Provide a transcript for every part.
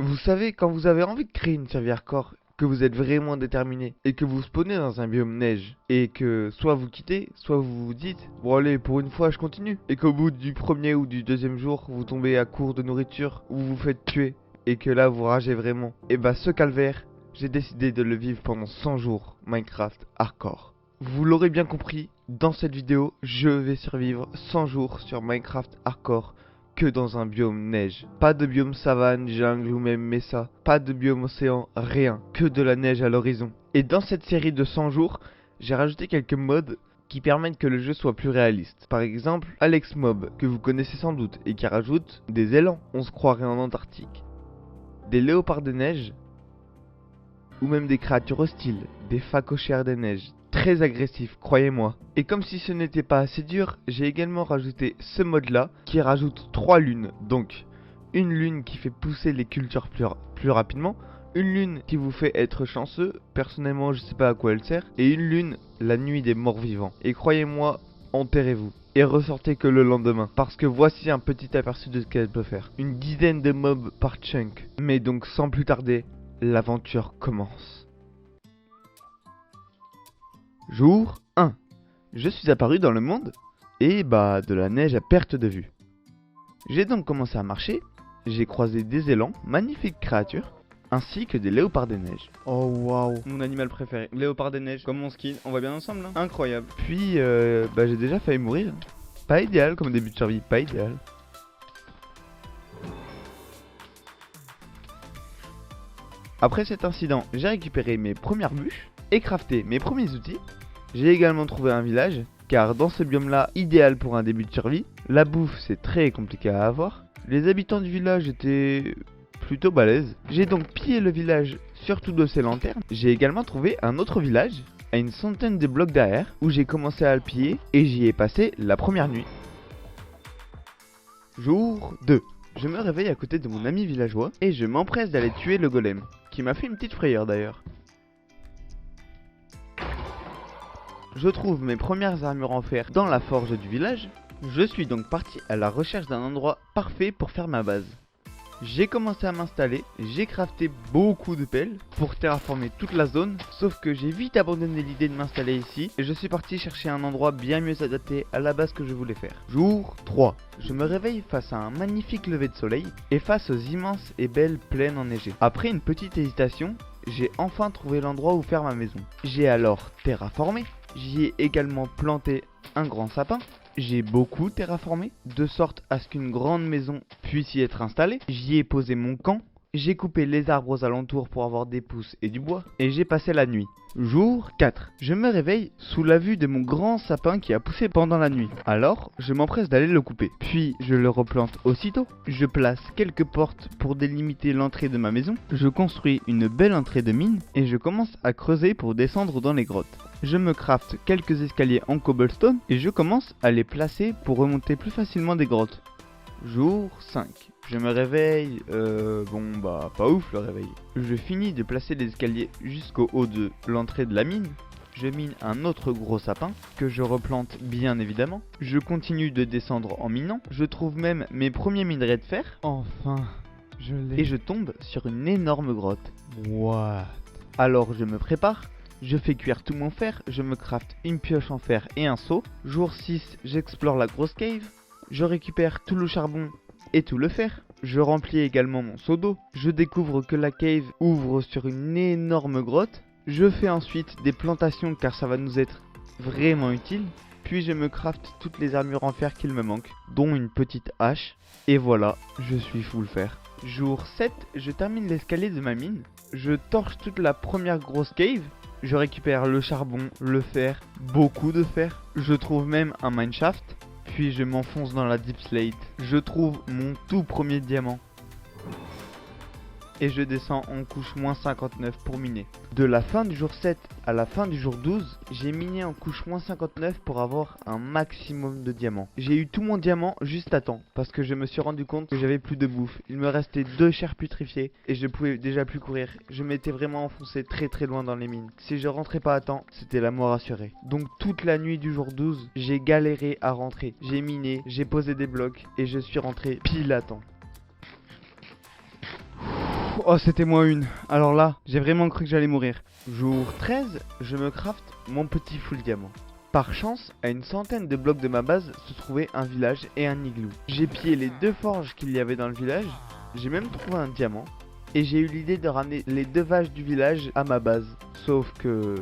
Vous savez, quand vous avez envie de créer une survie hardcore, que vous êtes vraiment déterminé et que vous spawnez dans un biome neige et que soit vous quittez, soit vous vous dites bon allez pour une fois je continue et qu'au bout du premier ou du deuxième jour vous tombez à court de nourriture ou vous vous faites tuer et que là vous ragez vraiment, et bah ce calvaire, j'ai décidé de le vivre pendant 100 jours Minecraft hardcore. Vous l'aurez bien compris, dans cette vidéo, je vais survivre 100 jours sur Minecraft hardcore que dans un biome neige. Pas de biome savane, jungle ou même mesa. Pas de biome océan, rien. Que de la neige à l'horizon. Et dans cette série de 100 jours, j'ai rajouté quelques mods qui permettent que le jeu soit plus réaliste. Par exemple, Alex Mob, que vous connaissez sans doute, et qui rajoute des élans. On se croirait en Antarctique. Des léopards de neige, ou même des créatures hostiles, des phacochères des neiges. Très agressif, croyez-moi. Et comme si ce n'était pas assez dur, j'ai également rajouté ce mode là qui rajoute 3 lunes. Donc, une lune qui fait pousser les cultures plus rapidement, une lune qui vous fait être chanceux, personnellement je sais pas à quoi elle sert, et une lune, la nuit des morts vivants. Et croyez-moi, enterrez-vous. Et ressortez que le lendemain, parce que voici un petit aperçu de ce qu'elle peut faire. Une dizaine de mobs par chunk. Mais donc sans plus tarder, l'aventure commence. Jour 1. Je suis apparu dans le monde et de la neige à perte de vue. J'ai donc commencé à marcher, j'ai croisé des élans, magnifiques créatures, ainsi que des léopards des neiges. Oh waouh, mon animal préféré, léopard des neiges, comme on skin, on va bien ensemble hein. Incroyable. Puis j'ai déjà failli mourir. Pas idéal comme début de survie, pas idéal. Après cet incident, j'ai récupéré mes premières bûches et crafté mes premiers outils. J'ai également trouvé un village, car dans ce biome là, idéal pour un début de survie, la bouffe c'est très compliqué à avoir. Les habitants du village étaient plutôt balèzes. J'ai donc pillé le village, surtout de ses lanternes. J'ai également trouvé un autre village, à une centaine de blocs derrière, où j'ai commencé à le piller et j'y ai passé la première nuit. Jour 2. Je me réveille à côté de mon ami villageois et je m'empresse d'aller tuer le golem, qui m'a fait une petite frayeur d'ailleurs. Je trouve mes premières armures en fer dans la forge du village. Je suis donc parti à la recherche d'un endroit parfait pour faire ma base. J'ai commencé à m'installer, j'ai crafté beaucoup de pelles pour terraformer toute la zone, sauf que j'ai vite abandonné l'idée de m'installer ici et je suis parti chercher un endroit bien mieux adapté à la base que je voulais faire. Jour 3. Je me réveille face à un magnifique lever de soleil et face aux immenses et belles plaines enneigées. Après une petite hésitation, j'ai enfin trouvé l'endroit où faire ma maison. J'ai alors terraformé. J'y ai également planté un grand sapin. J'ai beaucoup terraformé, de sorte à ce qu'une grande maison puisse y être installée. J'y ai posé mon camp. J'ai coupé les arbres aux alentours pour avoir des pousses et du bois. Et j'ai passé la nuit. Jour 4. Je me réveille sous la vue de mon grand sapin qui a poussé pendant la nuit. Alors, je m'empresse d'aller le couper. Puis, je le replante aussitôt. Je place quelques portes pour délimiter l'entrée de ma maison. Je construis une belle entrée de mine. Et je commence à creuser pour descendre dans les grottes. Je me crafte quelques escaliers en cobblestone. Et je commence à les placer pour remonter plus facilement des grottes. Jour 5. Je me réveille, pas ouf le réveil. Je finis de placer les escaliers jusqu'au haut de l'entrée de la mine. Je mine un autre gros sapin, que je replante bien évidemment. Je continue de descendre en minant. Je trouve même mes premiers minerais de fer. Enfin, je l'ai. Et je tombe sur une énorme grotte. What? Alors je me prépare. Je fais cuire tout mon fer. Je me crafte une pioche en fer et un seau. Jour 6, j'explore la grosse cave. Je récupère tout le charbon et tout le fer. Je remplis également mon seau d'eau. Je découvre que la cave ouvre sur une énorme grotte. Je fais ensuite des plantations car ça va nous être vraiment utile. Puis je me crafte toutes les armures en fer qu'il me manque, dont une petite hache. Et voilà, je suis full fer. Jour 7, je termine l'escalier de ma mine. Je torche toute la première grosse cave. Je récupère le charbon, le fer, beaucoup de fer. Je trouve même un mineshaft. Puis je m'enfonce dans la deep slate. Je trouve mon tout premier diamant. Et je descends en couche moins 59 pour miner. De la fin du jour 7 à la fin du jour 12, j'ai miné en couche moins 59 pour avoir un maximum de diamants. J'ai eu tout mon diamant juste à temps, parce que je me suis rendu compte que j'avais plus de bouffe. Il me restait 2 chairs putrifiées et je pouvais déjà plus courir. Je m'étais vraiment enfoncé très loin dans les mines. Si je rentrais pas à temps, c'était la mort assurée. Donc toute la nuit du jour 12, j'ai galéré à rentrer. J'ai miné, j'ai posé des blocs et je suis rentré pile à temps. Oh, c'était moins une. Alors là, j'ai vraiment cru que j'allais mourir. Jour 13, je me crafte mon petit full diamant. Par chance, à une centaine de blocs de ma base se trouvait un village et un igloo. J'ai pillé les 2 forges qu'il y avait dans le village, j'ai même trouvé un diamant, et j'ai eu l'idée de ramener les 2 vaches du village à ma base. Sauf que...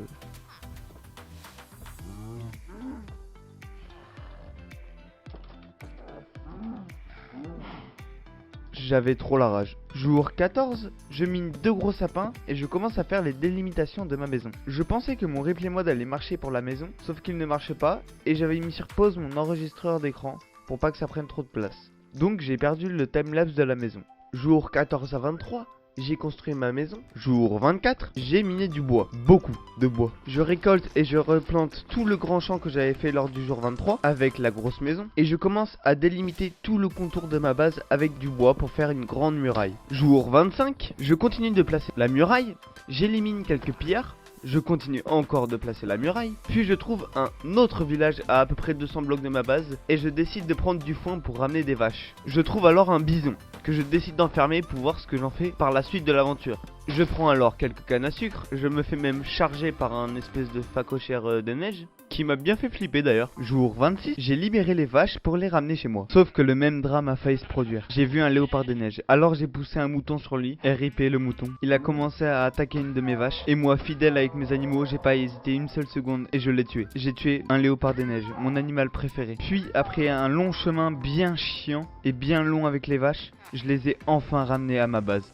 j'avais trop la rage. Jour 14, je mine 2 gros sapins et je commence à faire les délimitations de ma maison. Je pensais que mon replay mode allait marcher pour la maison, sauf qu'il ne marchait pas et j'avais mis sur pause mon enregistreur d'écran pour pas que ça prenne trop de place. Donc j'ai perdu le timelapse de la maison. Jour 14 à 23, j'ai construit ma maison. Jour 24, j'ai miné du bois, beaucoup de bois. Je récolte et je replante tout le grand champ que j'avais fait lors du jour 23 avec la grosse maison. Et je commence à délimiter tout le contour de ma base avec du bois pour faire une grande muraille. Jour 25, je continue de placer la muraille. J'élimine quelques pillards. Je continue encore de placer la muraille, puis je trouve un autre village à peu près 200 blocs de ma base, et je décide de prendre du foin pour ramener des vaches. Je trouve alors un bison, que je décide d'enfermer pour voir ce que j'en fais par la suite de l'aventure. Je prends alors quelques cannes à sucre, je me fais même charger par un espèce de phacochère de neige, qui m'a bien fait flipper d'ailleurs. Jour 26, j'ai libéré les vaches pour les ramener chez moi. Sauf que le même drame a failli se produire. J'ai vu un léopard des neiges, alors j'ai poussé un mouton sur lui, RIP le mouton. Il a commencé à attaquer une de mes vaches, et moi fidèle avec mes animaux, j'ai pas hésité une seule seconde et je l'ai tué. J'ai tué un léopard des neiges, mon animal préféré. Puis après un long chemin bien chiant et bien long avec les vaches, je les ai enfin ramenés à ma base.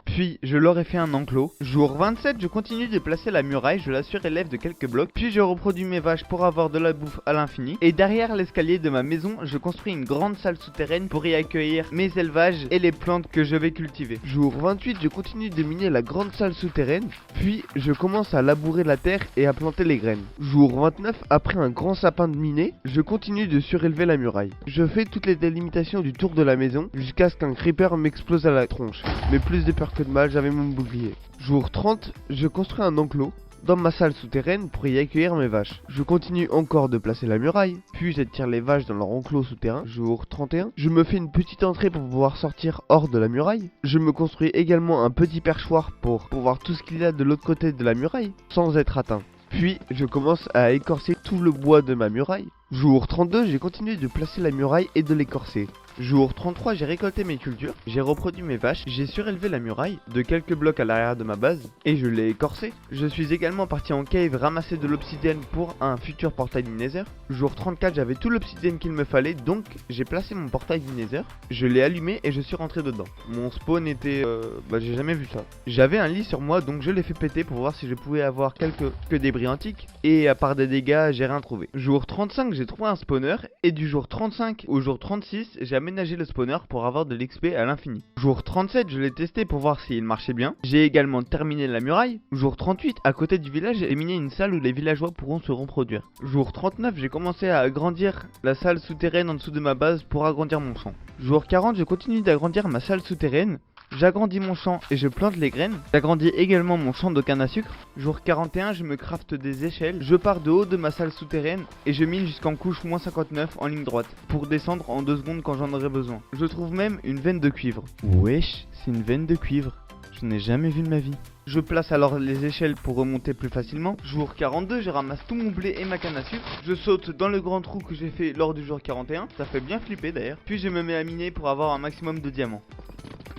Puis je leur ai fait un enclos. Jour 27, je continue de placer la muraille, je la surélève de quelques blocs. Puis je reproduis mes vaches pour avoir de la bouffe à l'infini. Et derrière l'escalier de ma maison, je construis une grande salle souterraine pour y accueillir mes élevages et les plantes que je vais cultiver. Jour 28, je continue de miner la grande salle souterraine. Puis je commence à labourer la terre et à planter les graines. Jour 29, après un grand sapin de miné, je continue de surélever la muraille. Je fais toutes les délimitations du tour de la maison jusqu'à ce qu'un creeper m'explose à la tronche. Mais plus de peur que de mal, j'avais mon bouclier. Jour 30, je construis un enclos dans ma salle souterraine pour y accueillir mes vaches. Je continue encore de placer la muraille, puis j'attire les vaches dans leur enclos souterrain. Jour 31, je me fais une petite entrée pour pouvoir sortir hors de la muraille. Je me construis également un petit perchoir pour voir tout ce qu'il y a de l'autre côté de la muraille sans être atteint. Puis je commence à écorcer tout le bois de ma muraille. Jour 32, j'ai continué de placer la muraille et de l'écorcer. Jour 33, j'ai récolté mes cultures, j'ai reproduit mes vaches, j'ai surélevé la muraille de quelques blocs à l'arrière de ma base et je l'ai écorcé. Je suis également parti en cave ramasser de l'obsidienne pour un futur portail du Nether. Jour 34, j'avais tout l'obsidienne qu'il me fallait, donc j'ai placé mon portail du Nether, je l'ai allumé et je suis rentré dedans. Mon spawn était... j'ai jamais vu ça. J'avais un lit sur moi, donc je l'ai fait péter pour voir si je pouvais avoir quelques débris antiques, et à part des dégâts, j'ai rien trouvé. Jour 35, j'ai trouvé un spawner, et du jour 35 au jour 36, j'ai aménagé le spawner pour avoir de l'XP à l'infini. Jour 37, je l'ai testé pour voir s'il marchait bien. J'ai également terminé la muraille. Jour 38, à côté du village, j'ai miné une salle où les villageois pourront se reproduire. Jour 39, j'ai commencé à agrandir la salle souterraine en dessous de ma base pour agrandir mon champ. Jour 40, je continue d'agrandir ma salle souterraine. J'agrandis mon champ et je plante les graines. J'agrandis également mon champ de canne à sucre. Jour 41, je me crafte des échelles. Je pars de haut de ma salle souterraine et je mine jusqu'en couche moins 59 en ligne droite pour descendre en 2 secondes quand j'en aurai besoin. Je trouve même une veine de cuivre. Wesh, c'est une veine de cuivre. Je n'ai jamais vu de ma vie. Je place alors les échelles pour remonter plus facilement. Jour 42, je ramasse tout mon blé et ma canne à sucre. Je saute dans le grand trou que j'ai fait lors du jour 41. Ça fait bien flipper d'ailleurs. Puis je me mets à miner pour avoir un maximum de diamants.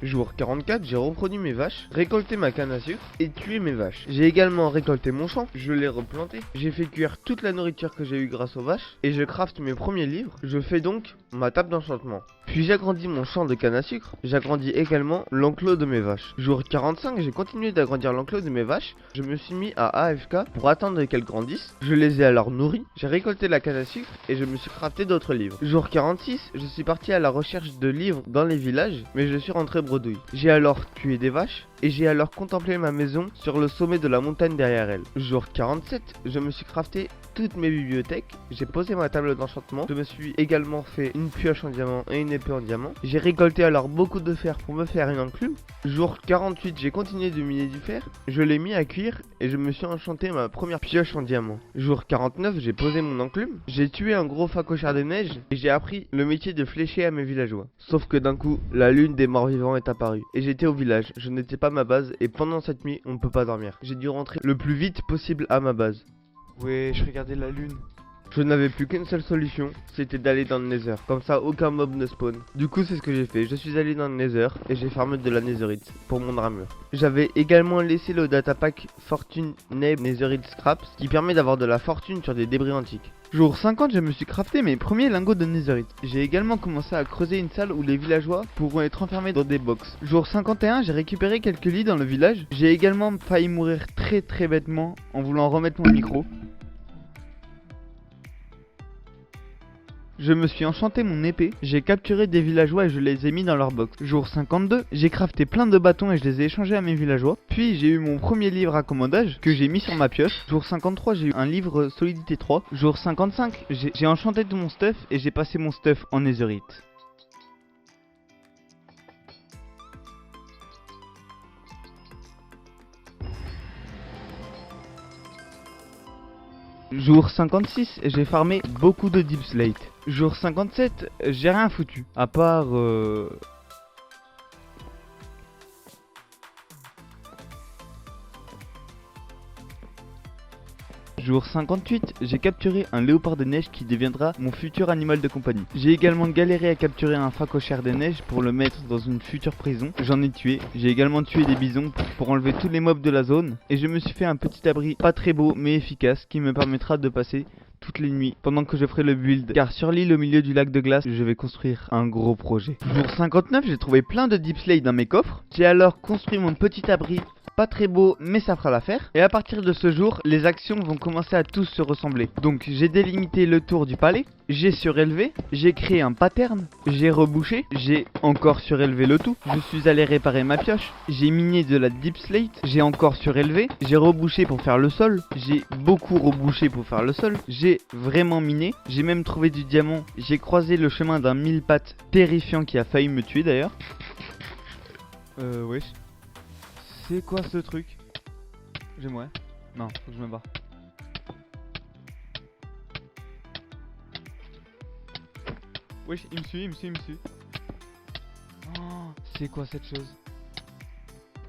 Jour 44, j'ai reproduit mes vaches, récolté ma canne à sucre et tué mes vaches. J'ai également récolté mon champ, je l'ai replanté. J'ai fait cuire toute la nourriture que j'ai eue grâce aux vaches et je crafte mes premiers livres. Je fais donc ma table d'enchantement. Puis j'agrandis mon champ de canne à sucre, j'agrandis également l'enclos de mes vaches. Jour 45, j'ai continué d'agrandir l'enclos de mes vaches. Je me suis mis à AFK pour attendre qu'elles grandissent. Je les ai alors nourries, j'ai récolté la canne à sucre et je me suis crafté d'autres livres. Jour 46, je suis parti à la recherche de livres dans les villages, mais je suis rentré bredouille. J'ai alors tué des vaches et j'ai alors contemplé ma maison sur le sommet de la montagne derrière elle. Jour 47, je me suis crafté toutes mes bibliothèques, j'ai posé ma table d'enchantement, je me suis également fait une pioche en diamant et une épée en diamant. J'ai récolté alors beaucoup de fer pour me faire une enclume. Jour 48, j'ai continué de miner du fer, je l'ai mis à cuire et je me suis enchanté ma première pioche en diamant. Jour 49, j'ai posé mon enclume, j'ai tué un gros phacochère des neiges et j'ai appris le métier de flécher à mes villageois. Sauf que d'un coup, la lune des morts vivants est apparue et j'étais au village, je n'étais pas à ma base et pendant cette nuit, on ne peut pas dormir. J'ai dû rentrer le plus vite possible à ma base. Ouais, je regardais la lune. Je n'avais plus qu'une seule solution, c'était d'aller dans le Nether. Comme ça, aucun mob ne spawn. Du coup, c'est ce que j'ai fait. Je suis allé dans le Nether et j'ai farmé de la Netherite pour mon armure. J'avais également laissé le datapack Fortune Neb Netherite Scraps qui permet d'avoir de la fortune sur des débris antiques. Jour 50, je me suis crafté mes premiers lingots de netherite. J'ai également commencé à creuser une salle où les villageois pourront être enfermés dans des box. Jour 51, j'ai récupéré quelques lits dans le village. J'ai également failli mourir très bêtement en voulant remettre mon micro. Je me suis enchanté mon épée, j'ai capturé des villageois et je les ai mis dans leur box. Jour 52, j'ai crafté plein de bâtons et je les ai échangés à mes villageois. Puis j'ai eu mon premier livre à commandage que j'ai mis sur ma pioche. Jour 53, j'ai eu un livre Solidité 3. Jour 55, j'ai enchanté tout mon stuff et j'ai passé mon stuff en netherite. Jour 56, j'ai farmé beaucoup de Deep Slate. Jour 57, j'ai rien foutu. À part... Jour 58, j'ai capturé un léopard des neiges qui deviendra mon futur animal de compagnie. J'ai également galéré à capturer un phacochère des neiges pour le mettre dans une future prison. J'en ai tué. J'ai également tué des bisons pour enlever tous les mobs de la zone. Et je me suis fait un petit abri pas très beau mais efficace qui me permettra de passer toutes les nuits pendant que je ferai le build. Car sur l'île au milieu du lac de glace, je vais construire un gros projet. Jour 59, j'ai trouvé plein de deep slate dans mes coffres. J'ai alors construit mon petit abri. Pas très beau, mais ça fera l'affaire. Et à partir de ce jour, les actions vont commencer à tous se ressembler. Donc j'ai délimité le tour du palais, j'ai surélevé, j'ai créé un pattern, j'ai rebouché, j'ai encore surélevé le tout. Je suis allé réparer ma pioche, j'ai miné de la deep slate, j'ai encore surélevé, j'ai rebouché pour faire le sol, j'ai beaucoup rebouché pour faire le sol, j'ai vraiment miné, j'ai même trouvé du diamant, j'ai croisé le chemin d'un 1000 pattes terrifiant qui a failli me tuer d'ailleurs. Wesh. C'est quoi ce truc? J'aimerais. Non, faut que je me barre. Wesh, il me suit. Oh, c'est quoi cette chose?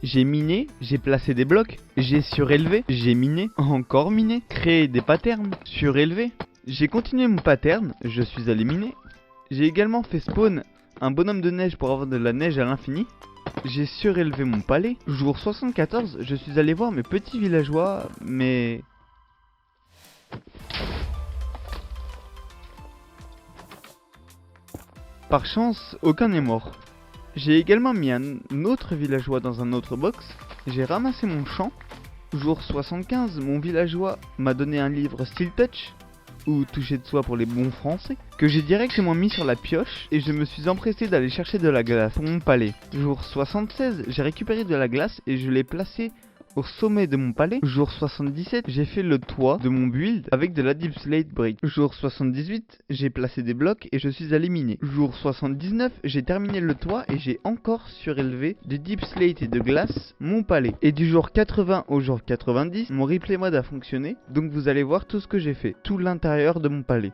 J'ai miné, j'ai placé des blocs, j'ai surélevé, j'ai miné, encore miné, créé des patterns, surélevé. J'ai continué mon pattern, je suis allé miner. J'ai également fait spawn un bonhomme de neige pour avoir de la neige à l'infini. J'ai surélevé mon palais. Jour 74, je suis allé voir mes petits villageois, mais... Par chance, aucun n'est mort. J'ai également mis un autre villageois dans un autre box. J'ai ramassé mon champ. Jour 75, mon villageois m'a donné un livre Steel Touch, ou toucher de soi pour les bons français, que j'ai directement mis sur la pioche et je me suis empressé d'aller chercher de la glace pour mon palais. Jour 76, j'ai récupéré de la glace et je l'ai placée au sommet de mon palais. Jour 77, j'ai fait le toit de mon build avec de la deep slate brick. Jour 78, j'ai placé des blocs et je suis allé miner. Jour 79, j'ai terminé le toit et j'ai encore surélevé de deep slate et de glace mon palais. Et du jour 80 au jour 90, mon replay mode a fonctionné, donc vous allez voir tout ce que j'ai fait, tout l'intérieur de mon palais.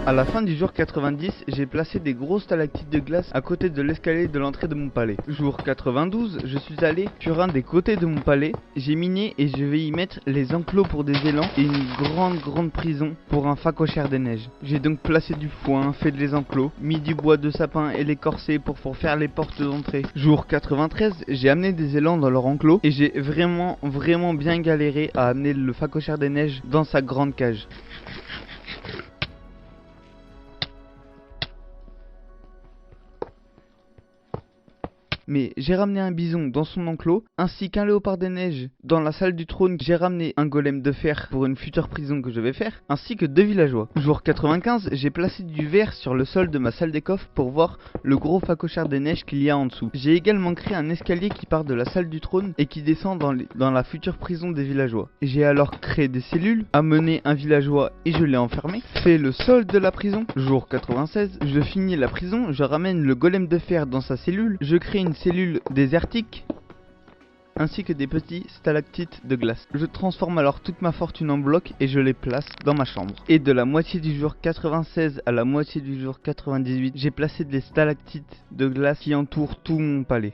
À la fin du jour 90, j'ai placé des grosses stalactites de glace à côté de l'escalier de l'entrée de mon palais. Jour 92, je suis allé sur un des côtés de mon palais, j'ai miné et je vais y mettre les enclos pour des élans et une grande prison pour un phacochère des neiges. J'ai donc placé du foin, fait les enclos, mis du bois de sapin et les corsets pour faire les portes d'entrée. Jour 93, j'ai amené des élans dans leur enclos et j'ai vraiment bien galéré à amener le phacochère des neiges dans sa grande cage. Mais j'ai ramené un bison dans son enclos, ainsi qu'un léopard des neiges dans la salle du trône. J'ai ramené un golem de fer pour une future prison que je vais faire, ainsi que 2 villageois. Jour 95, j'ai placé du verre sur le sol de ma salle des coffres pour voir le gros phacochère des neiges qu'il y a en dessous. J'ai également créé un escalier qui part de la salle du trône et qui descend dans la future prison des villageois. J'ai alors créé des cellules, amené un villageois et je l'ai enfermé, fait le sol de la prison. Jour 96, je finis la prison, je ramène le golem de fer dans sa cellule, je crée une cellule désertique ainsi que des petits stalactites de glace. Je transforme alors toute ma fortune en blocs et je les place dans ma chambre. Et de la moitié du jour 96 à la moitié du jour 98, j'ai placé des stalactites de glace qui entourent tout mon palais.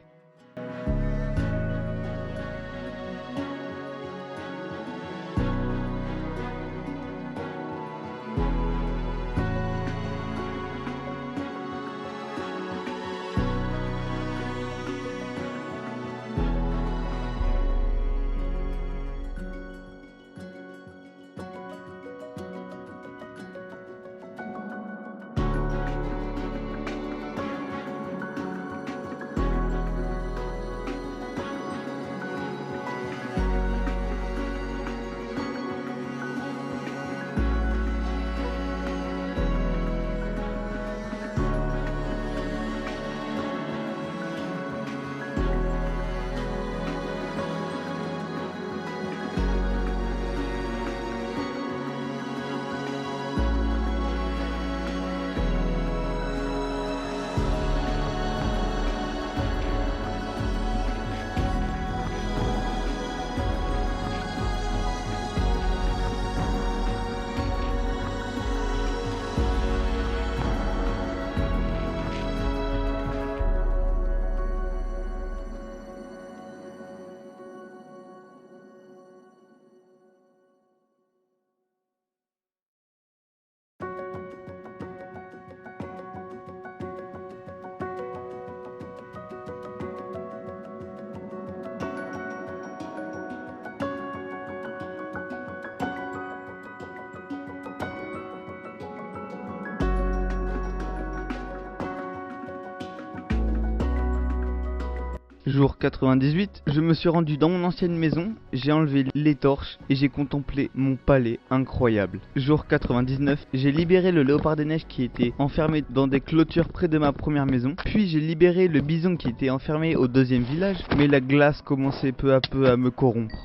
Jour 98, je me suis rendu dans mon ancienne maison, j'ai enlevé les torches et j'ai contemplé mon palais incroyable. Jour 99, j'ai libéré le léopard des neiges qui était enfermé dans des clôtures près de ma première maison. Puis j'ai libéré le bison qui était enfermé au deuxième village, mais la glace commençait peu à peu à me corrompre.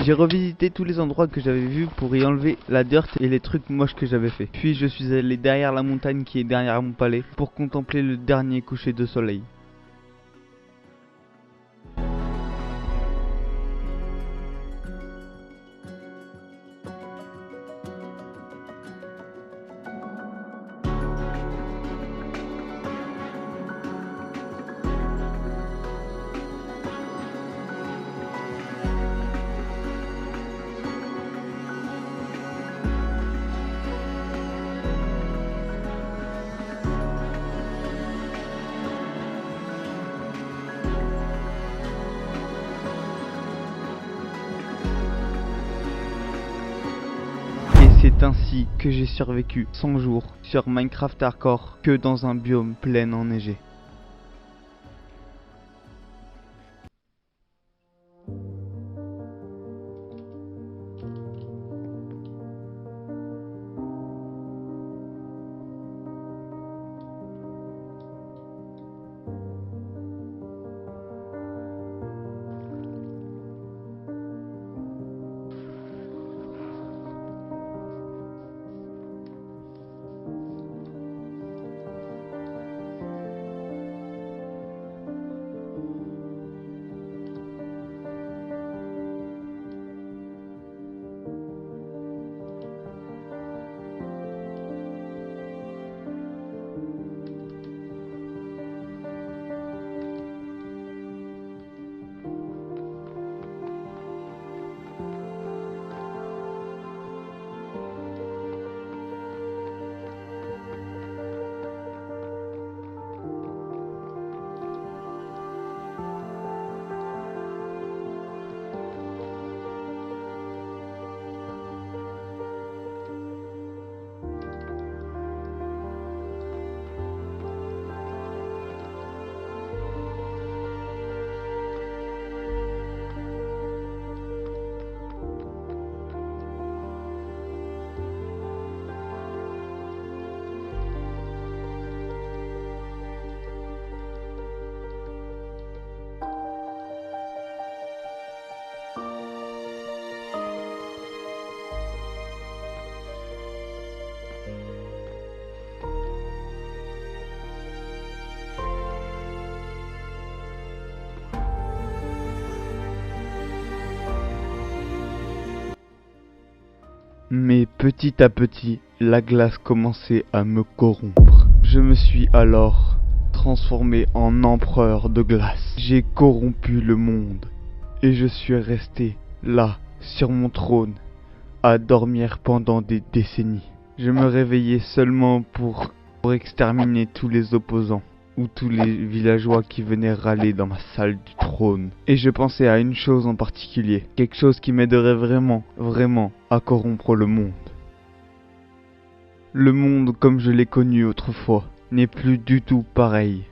J'ai revisité tous les endroits que j'avais vus pour y enlever la dirt et les trucs moches que j'avais fait. Puis je suis allé derrière la montagne qui est derrière mon palais pour contempler le dernier coucher de soleil. C'est ainsi que j'ai survécu 100 jours sur Minecraft Hardcore que dans un biome plein enneigé. Mais petit à petit, la glace commençait à me corrompre. Je me suis alors transformé en empereur de glace. J'ai corrompu le monde et je suis resté là, sur mon trône, à dormir pendant des décennies. Je me réveillais seulement pour exterminer tous les opposants ou tous les villageois qui venaient râler dans ma salle du trône. Et je pensais à une chose en particulier, quelque chose qui m'aiderait vraiment à corrompre le monde. Le monde comme je l'ai connu autrefois n'est plus du tout pareil.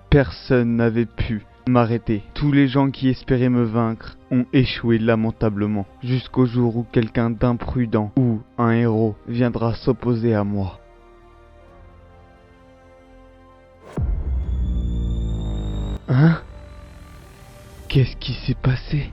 Personne n'avait pu m'arrêter. Tous les gens qui espéraient me vaincre ont échoué lamentablement, jusqu'au jour où quelqu'un d'imprudent ou un héros viendra s'opposer à moi. Hein? Qu'est-ce qui s'est passé?